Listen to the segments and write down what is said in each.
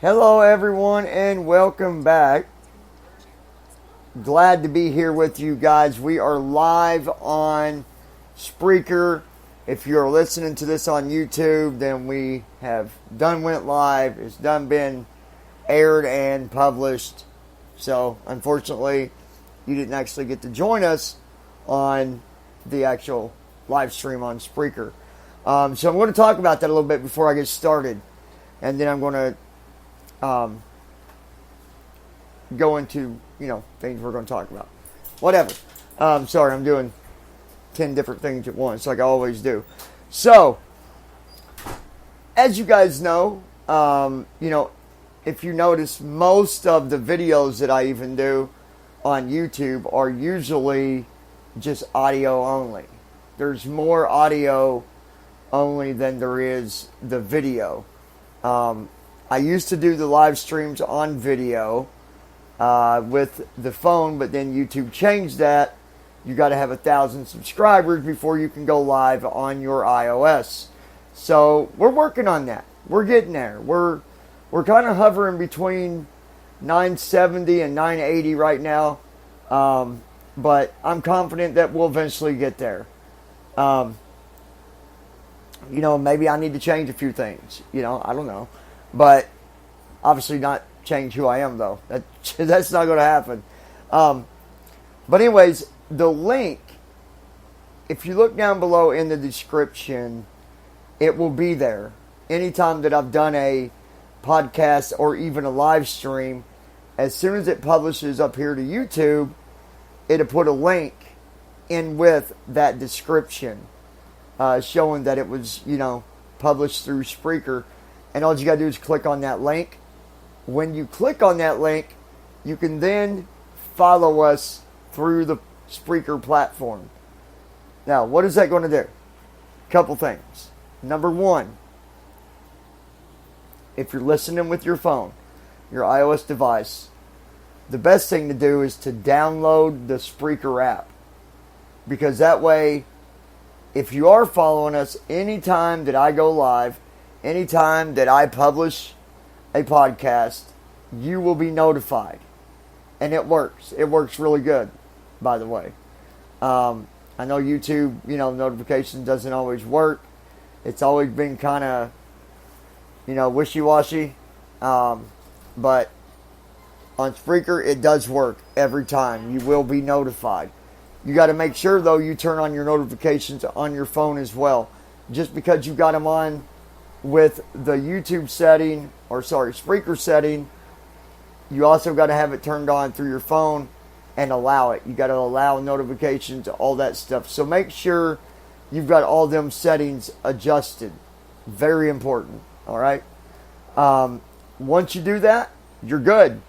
Hello, everyone, and welcome back. Glad to be here with you guys. We are live on Spreaker. If you're listening to this on YouTube, then we have done went live. It's done been aired and published. So, unfortunately, you didn't actually get to join us on the actual live stream on Spreaker. So, I'm going to talk about that a little bit before I get started. And then I'm going to go into, things we're going to talk about. Whatever. Sorry, I'm doing 10 different things at once, like I always do. So, as you guys know, if you notice, most of the videos that I even do on YouTube are usually just audio only. There's more audio only than there is the video. I used to do the live streams on video with the phone, but then YouTube changed that. You got to have 1,000 subscribers before you can go live on your iOS. So we're working on that. We're getting there. We're kind of hovering between 970 and 980 right now, but I'm confident that we'll eventually get there. Maybe I need to change a few things. I don't know. But obviously not change who I am, though. That's not going to happen. But anyways, the link, if you look down below in the description, it will be there. Anytime that I've done a podcast or even a live stream, as soon as it publishes up here to YouTube, it'll put a link in with that description showing that it was, published through Spreaker. And all you got to do is click on that link. When you click on that link, you can then follow us through the Spreaker platform. Now, what is that going to do? Couple things. Number one, if you're listening with your phone, your iOS device, the best thing to do is to download the Spreaker app. Because that way, if you are following us anytime that I go live, anytime that I publish a podcast, you will be notified. And it works. It works really good, by the way. I know YouTube, notification doesn't always work. It's always been kind of, wishy-washy. But on Spreaker, it does work every time. You will be notified. You got to make sure, though, you turn on your notifications on your phone as well. Just because you got them on with the YouTube setting, Spreaker setting, you also got to have it turned on through your phone and allow it. You got to allow notifications, all that stuff. So make sure you've got all them settings adjusted. Very important. All right. Once you do that, you're good.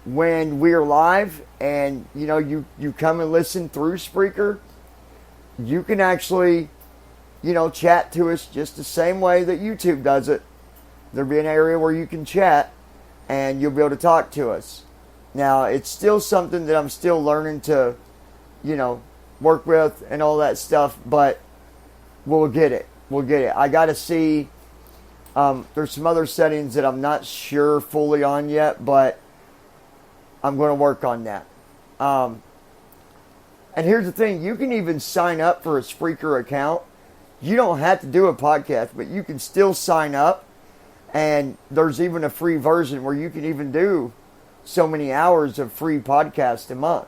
When we are live and you come and listen through Spreaker, you can actually chat to us just the same way that YouTube does it. There'll be an area where you can chat and you'll be able to talk to us. Now, it's still something that I'm still learning to, work with and all that stuff, but we'll get it. I got to see, there's some other settings that I'm not sure fully on yet, but I'm going to work on that. And here's the thing, you can even sign up for a Spreaker account. You don't have to do a podcast, but you can still sign up. And there's even a free version where you can even do so many hours of free podcast a month.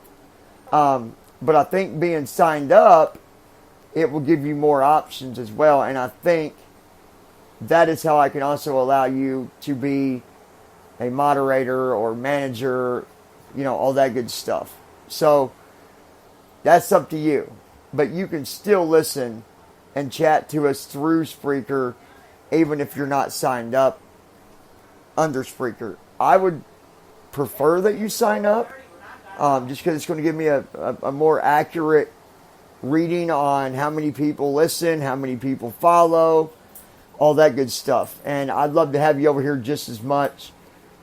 But I think being signed up, it will give you more options as well. And I think that is how I can also allow you to be a moderator or manager, all that good stuff. So that's up to you. But you can still listen and chat to us through Spreaker, even if you're not signed up under Spreaker. I would prefer that you sign up, just because it's going to give me a more accurate reading on how many people listen, how many people follow, all that good stuff. And I'd love to have you over here just as much.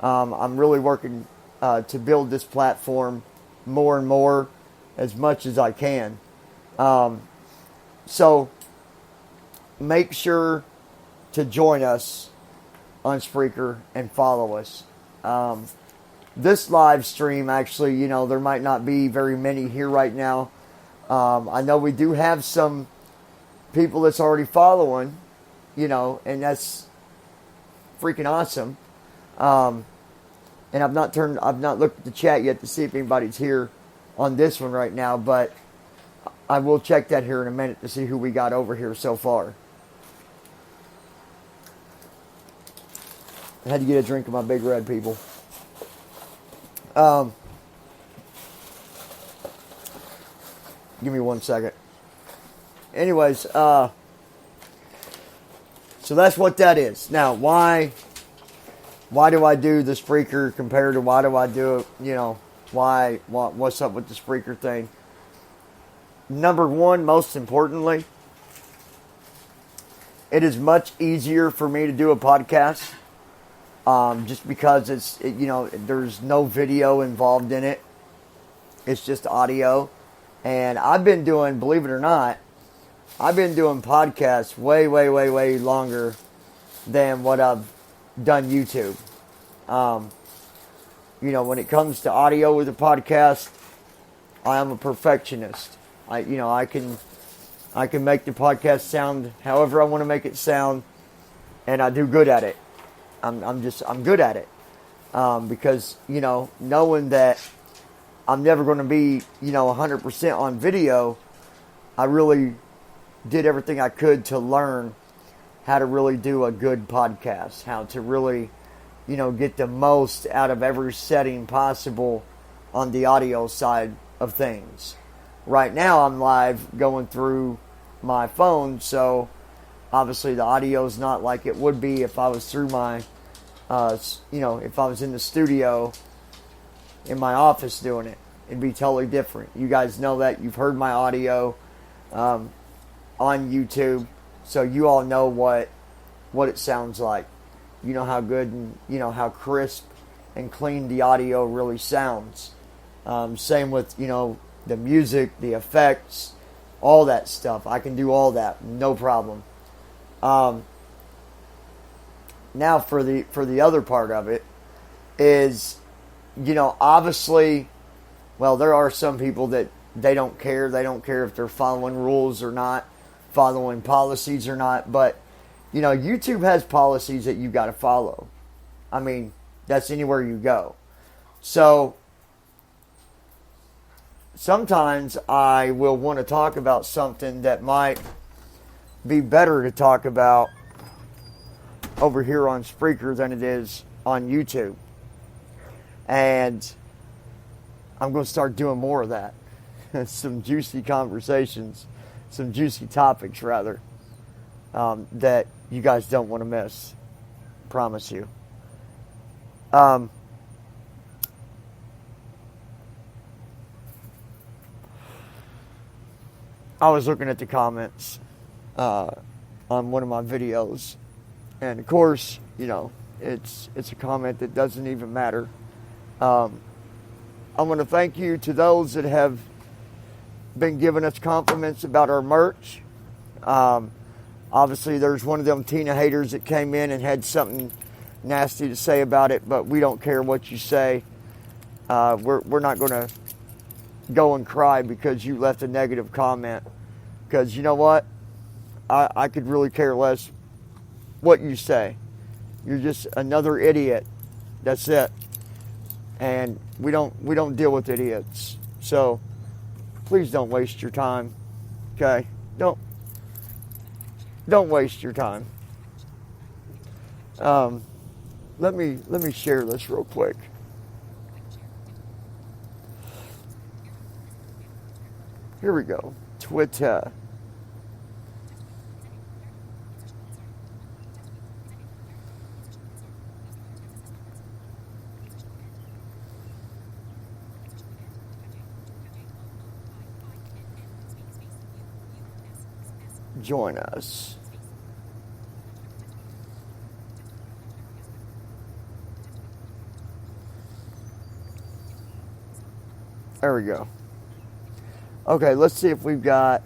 I'm really working to build this platform more and more, as much as I can. So make sure to join us on Spreaker and follow us. This live stream, actually, you know, there might not be very many here right now. I know we do have some people that's already following, you know, and that's freaking awesome. And I've not looked at the chat yet to see if anybody's here on this one right now, but I will check that here in a minute to see who we got over here so far. I had to get a drink of my Big Red, people. Give me 1 second. Anyways, so that's what that is. Now, why do I do the Spreaker compared to why do I do it, you know, what's up with the Spreaker thing? Number one, most importantly, it is much easier for me to do a podcast. Just because you know, there's no video involved in it. It's just audio. And I've been doing, believe it or not, I've been doing podcasts way longer than what I've done YouTube. You know, when it comes to audio with a podcast, I am a perfectionist. I can make the podcast sound however I want to make it sound, and I do good at it. I'm good at it. Because, you know, knowing that I'm never going to be, you know, 100% on video, I really did everything I could to learn how to really do a good podcast, how to really, you know, get the most out of every setting possible on the audio side of things. Right now I'm live going through my phone, so obviously the audio is not like it would be if I was through my, you know, if I was in the studio in my office doing it. It'd be totally different. You guys know that. You've heard my audio on YouTube, so you all know what it sounds like. You know how good and, you know, how crisp and clean the audio really sounds. Same with, you know, the music, the effects, all that stuff. I can do all that, no problem. Now for the other part of it is, you know, obviously, well, there are some people that they don't care. They don't care if they're following rules or not, following policies or not. But, you know, YouTube has policies that you got to follow. I mean, that's anywhere you go. So sometimes I will want to talk about something that might be better to talk about over here on Spreaker than it is on YouTube. And I'm going to start doing more of that. Some juicy conversations, some juicy topics, rather, that you guys don't want to miss. Promise you. I was looking at the comments on one of my videos, and of course, you know, it's a comment that doesn't even matter. I want to thank you to those that have been giving us compliments about our merch. Obviously, there's one of them Tina haters that came in and had something nasty to say about it, but we don't care what you say. We're not going to go and cry because you left a negative comment. Because you know what? I could really care less what you say. You're just another idiot. That's it. And we don't deal with idiots. So please don't waste your time. Okay? Don't waste your time. Let me share this real quick. Here we go. Twitter. Join us. There we go. Okay, let's see if we've got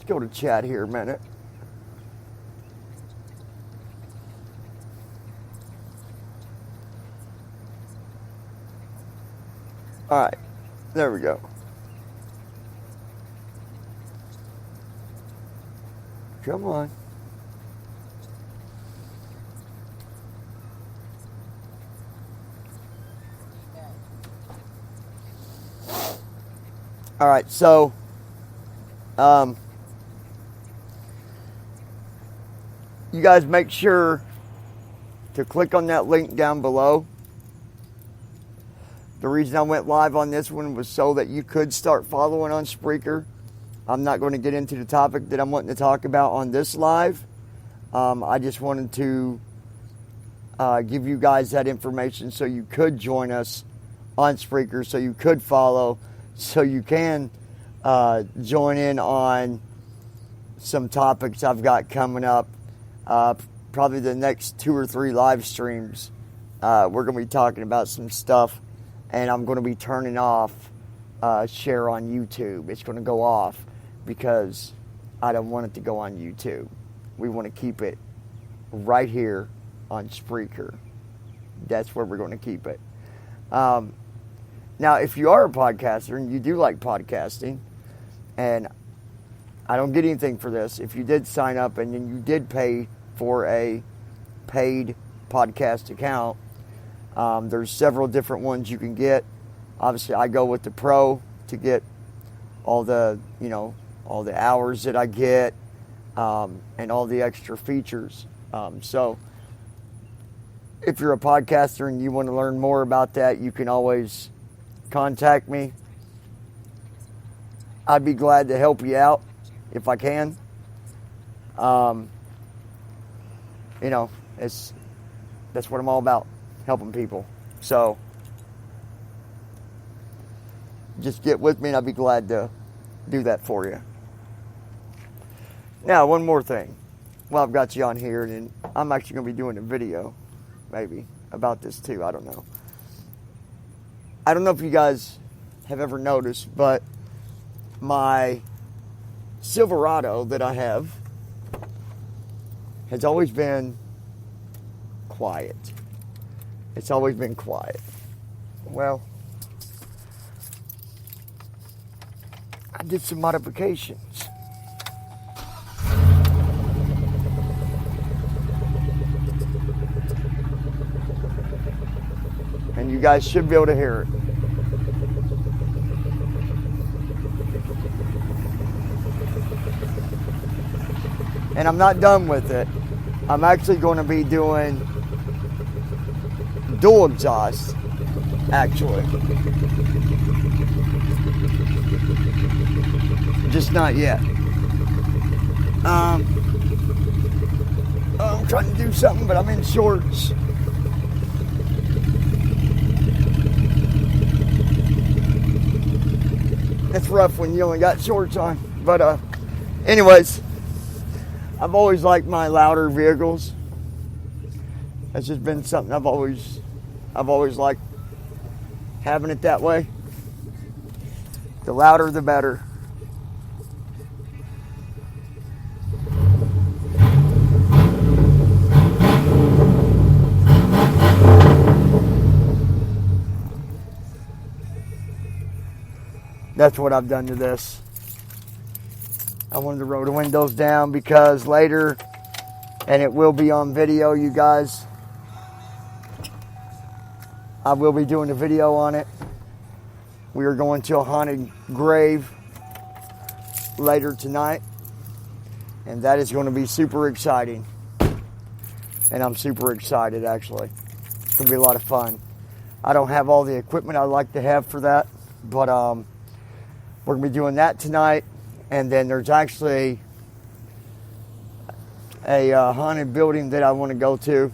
go to chat here a minute. All right, there we go. Come on. All right, so you guys make sure to click on that link down below. The reason I went live on this one was so that you could start following on Spreaker. I'm not going to get into the topic that I'm wanting to talk about on this live. I just wanted to give you guys that information so you could join us on Spreaker, so you could follow, so you can join in on some topics I've got coming up. Probably the next 2 or 3 live streams, we're going to be talking about some stuff, and I'm going to be turning off share on YouTube. It's going to go off because I don't want it to go on YouTube. We want to keep it right here on Spreaker. That's where we're going to keep it. Now, if you are a podcaster and you do like podcasting, and I don't get anything for this, if you did sign up and then you did pay for a paid podcast account, there's several different ones you can get. Obviously, I go with the Pro to get all the, all the hours that I get, and all the extra features. So if you're a podcaster and you want to learn more about that, you can always contact me. I'd be glad to help you out if I can. That's what I'm all about, helping people. So just get with me and I'd be glad to do that for you. Now, one more thing. Well, I've got you on here, and I'm actually going to be doing a video, maybe, about this too. I don't know. I don't know if you guys have ever noticed, but my Silverado that I have has always been quiet. It's always been quiet. Well, I did some modifications. And you guys should be able to hear it. And I'm not done with it. I'm actually going to be doing dual exhaust, actually. Just not yet. I'm trying to do something, but I'm in shorts. It's rough when you only got shorts on. But anyways, I've always liked my louder vehicles. That's just been something I've always liked, having it that way. The louder, the better. That's what I've done to this. I wanted to roll the windows down because later, and it will be on video, you guys, I will be doing a video on it. We are going to a haunted grave later tonight, and that is going to be super exciting. And I'm super excited, actually. It's going to be a lot of fun. I don't have all the equipment I'd like to have for that, but we're going to be doing that tonight. And then there's actually a haunted building that I want to go to.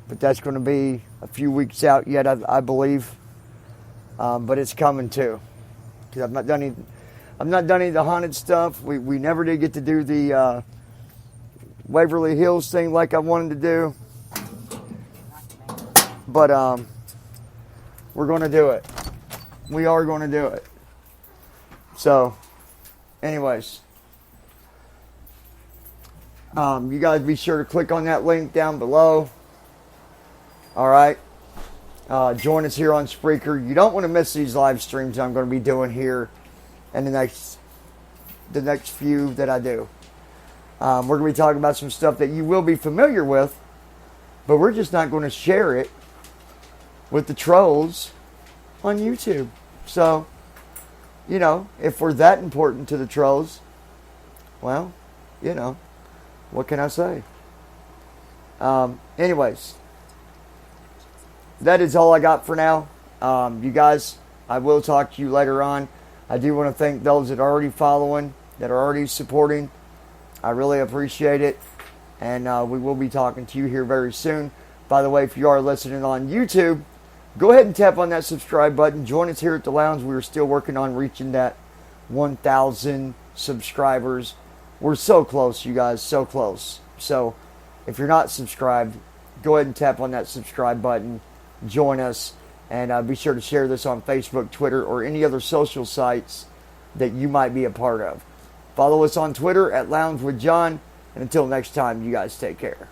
But that's going to be a few weeks out yet, I believe. But it's coming too. Because I've not done any of the haunted stuff. We never did get to do the Waverly Hills thing like I wanted to do. But we're going to do it. We are going to do it. So, anyways, You guys be sure to click on that link down below. All right. Join us here on Spreaker. You don't want to miss these live streams I'm going to be doing here in the next few that I do. We're going to be talking about some stuff that you will be familiar with, but we're just not going to share it with the trolls on YouTube. So, if we're that important to the trolls, well, what can I say? Anyways, that is all I got for now. You guys, I will talk to you later on. I do want to thank those that are already following, that are already supporting. I really appreciate it. And we will be talking to you here very soon. By the way, if you are listening on YouTube, go ahead and tap on that subscribe button. Join us here at the lounge. We are still working on reaching that 1,000 subscribers. We're so close, you guys, so close. So if you're not subscribed, go ahead and tap on that subscribe button. Join us. And be sure to share this on Facebook, Twitter, or any other social sites that you might be a part of. Follow us on Twitter at Lounge with John. And until next time, you guys take care.